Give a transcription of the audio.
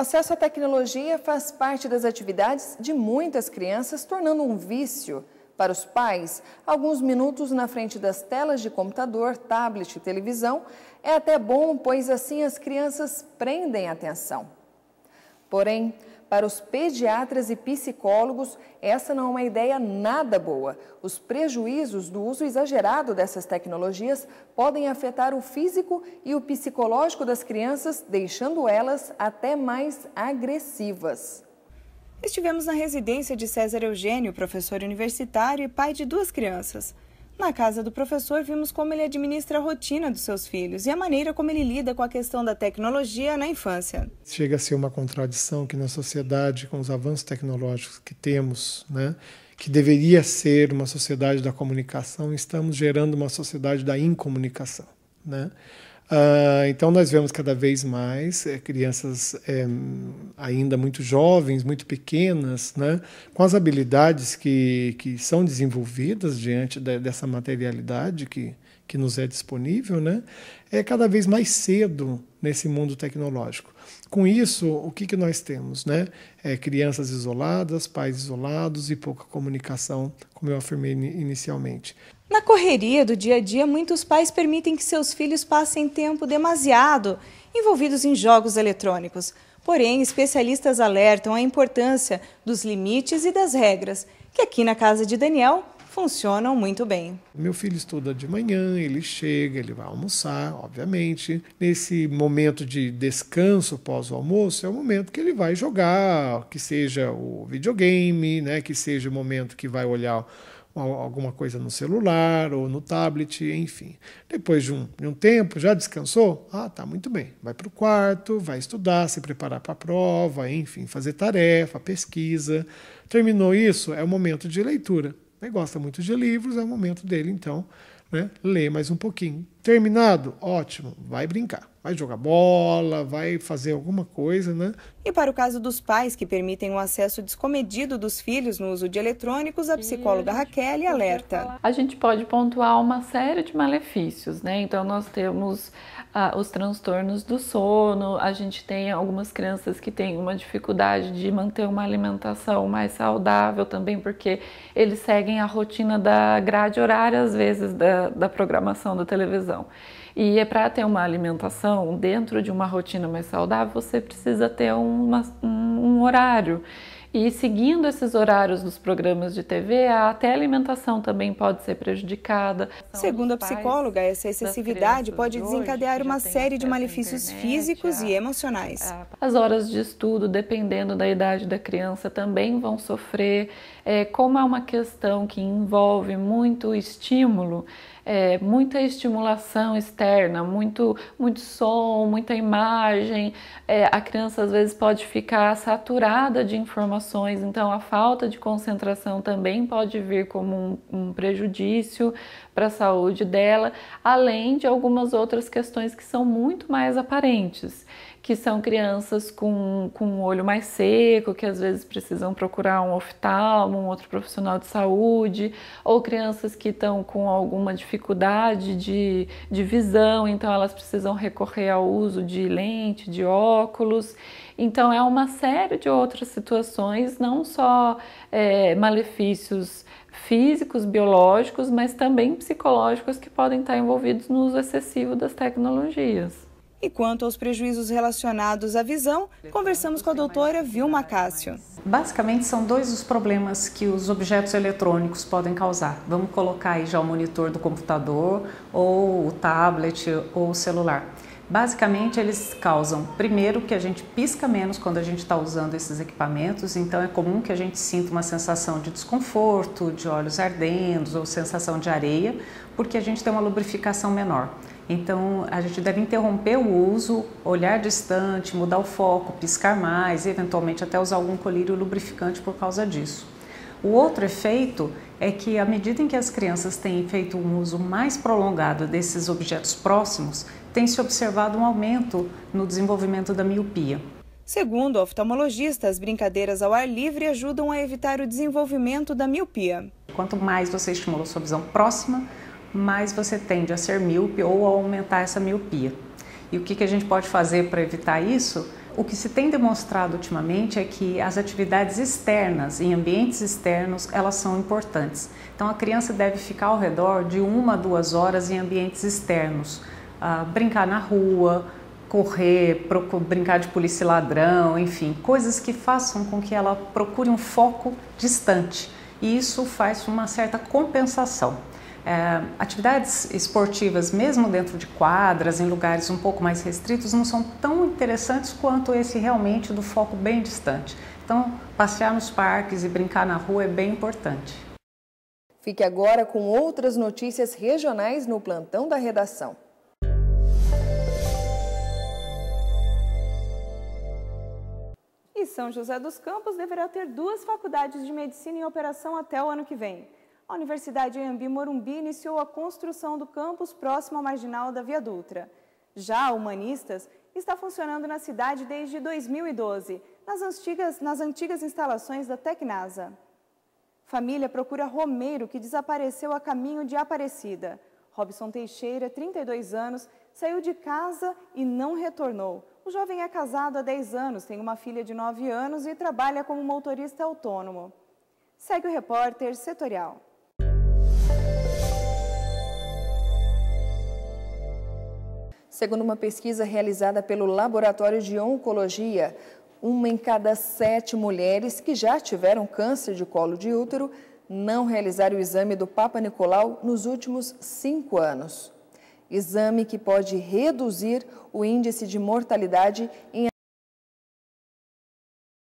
acesso à tecnologia faz parte das atividades de muitas crianças, tornando um vício. Para os pais, alguns minutos na frente das telas de computador, tablet e televisão é até bom, pois assim as crianças prendem a atenção. Porém, para os pediatras e psicólogos, essa não é uma ideia nada boa. Os prejuízos do uso exagerado dessas tecnologias podem afetar o físico e o psicológico das crianças, deixando elas até mais agressivas. Estivemos na residência de César Eugênio, professor universitário e pai de 2 crianças. Na casa do professor, vimos como ele administra a rotina dos seus filhos e a maneira como ele lida com a questão da tecnologia na infância. Chega a ser uma contradição que na sociedade, com os avanços tecnológicos que temos, que deveria ser uma sociedade da comunicação, estamos gerando uma sociedade da incomunicação. Então nós vemos cada vez mais crianças ainda muito jovens, muito pequenas, com as habilidades que são desenvolvidas diante dessa materialidade que nos é disponível, cada vez mais cedo nesse mundo tecnológico. Com isso, o que nós temos? Crianças isoladas, pais isolados e pouca comunicação, como eu afirmei inicialmente. Na correria do dia a dia, muitos pais permitem que seus filhos passem tempo demasiado envolvidos em jogos eletrônicos. Porém, especialistas alertam a importância dos limites e das regras, que aqui na casa de Daniel funcionam muito bem. Meu filho estuda de manhã, ele chega, ele vai almoçar, obviamente. Nesse momento de descanso pós o almoço, é o momento que ele vai jogar, que seja o videogame, que seja o momento que vai olhar alguma coisa no celular ou no tablet, enfim. Depois de um tempo, já descansou? Tá muito bem. Vai para o quarto, vai estudar, se preparar para a prova, enfim, fazer tarefa, pesquisa. Terminou isso, é o momento de leitura. Ele gosta muito de livros, é o momento dele, então, ler mais um pouquinho. Terminado? Ótimo, vai brincar. Vai jogar bola, vai fazer alguma coisa, E para o caso dos pais que permitem o acesso descomedido dos filhos no uso de eletrônicos, a psicóloga Raquel alerta. A gente pode pontuar uma série de malefícios, Então nós temos os transtornos do sono, a gente tem algumas crianças que têm uma dificuldade de manter uma alimentação mais saudável também, porque eles seguem a rotina da grade horária, às vezes, da programação da televisão. E para ter uma alimentação dentro de uma rotina mais saudável, você precisa ter um horário. E seguindo esses horários dos programas de TV, até a alimentação também pode ser prejudicada. Segundo a psicóloga, essa excessividade pode desencadear uma série de malefícios físicos e emocionais. As horas de estudo, dependendo da idade da criança, também vão sofrer. Como é uma questão que envolve muito estímulo, muita estimulação externa, muito som, muita imagem, a criança às vezes pode ficar saturada de informações, então a falta de concentração também pode vir como um prejudício para a saúde dela, além de algumas outras questões que são muito mais aparentes, que são crianças com o olho mais seco, que às vezes precisam procurar um oftalmo, um outro profissional de saúde, ou crianças que estão com alguma dificuldade de visão, então elas precisam recorrer ao uso de lente, de óculos. Então é uma série de outras situações, não só malefícios físicos, biológicos, mas também psicológicos que podem estar envolvidos no uso excessivo das tecnologias. E quanto aos prejuízos relacionados à visão, conversamos com a doutora Vilma Cássio. Basicamente são 2 os problemas que os objetos eletrônicos podem causar. Vamos colocar aí já o monitor do computador, ou o tablet, ou o celular. Basicamente eles causam, primeiro, que a gente pisca menos quando a gente está usando esses equipamentos, então é comum que a gente sinta uma sensação de desconforto, de olhos ardendo ou sensação de areia, porque a gente tem uma lubrificação menor. Então a gente deve interromper o uso, olhar distante, mudar o foco, piscar mais e eventualmente até usar algum colírio lubrificante por causa disso. O outro efeito é que à medida em que as crianças têm feito um uso mais prolongado desses objetos próximos, tem se observado um aumento no desenvolvimento da miopia. Segundo o oftalmologista, as brincadeiras ao ar livre ajudam a evitar o desenvolvimento da miopia. Quanto mais você estimula a sua visão próxima, mais você tende a ser míope ou a aumentar essa miopia. E o que a gente pode fazer para evitar isso? O que se tem demonstrado ultimamente é que as atividades externas, em ambientes externos, elas são importantes. Então a criança deve ficar ao redor de 1 a 2 horas em ambientes externos, brincar na rua, correr, brincar de polícia e ladrão, enfim, coisas que façam com que ela procure um foco distante. E isso faz uma certa compensação. Atividades esportivas, mesmo dentro de quadras, em lugares um pouco mais restritos, não são tão interessantes quanto esse realmente do foco bem distante. Então, passear nos parques e brincar na rua é bem importante. Fique agora com outras notícias regionais no Plantão da Redação. E São José dos Campos deverá ter 2 faculdades de medicina em operação até o ano que vem. A Universidade Anhembi Morumbi iniciou a construção do campus próximo à marginal da Via Dutra. Já a Humanistas está funcionando na cidade desde 2012, nas antigas instalações da Tecnasa. Família procura Romeiro, que desapareceu a caminho de Aparecida. Robson Teixeira, 32 anos, saiu de casa e não retornou. O jovem é casado há 10 anos, tem uma filha de 9 anos e trabalha como motorista autônomo. Segue o repórter setorial. Segundo uma pesquisa realizada pelo Laboratório de Oncologia, 1 em cada 7 mulheres que já tiveram câncer de colo de útero não realizaram o exame do Papa Nicolau nos últimos 5 anos. Exame que pode reduzir o índice de mortalidade em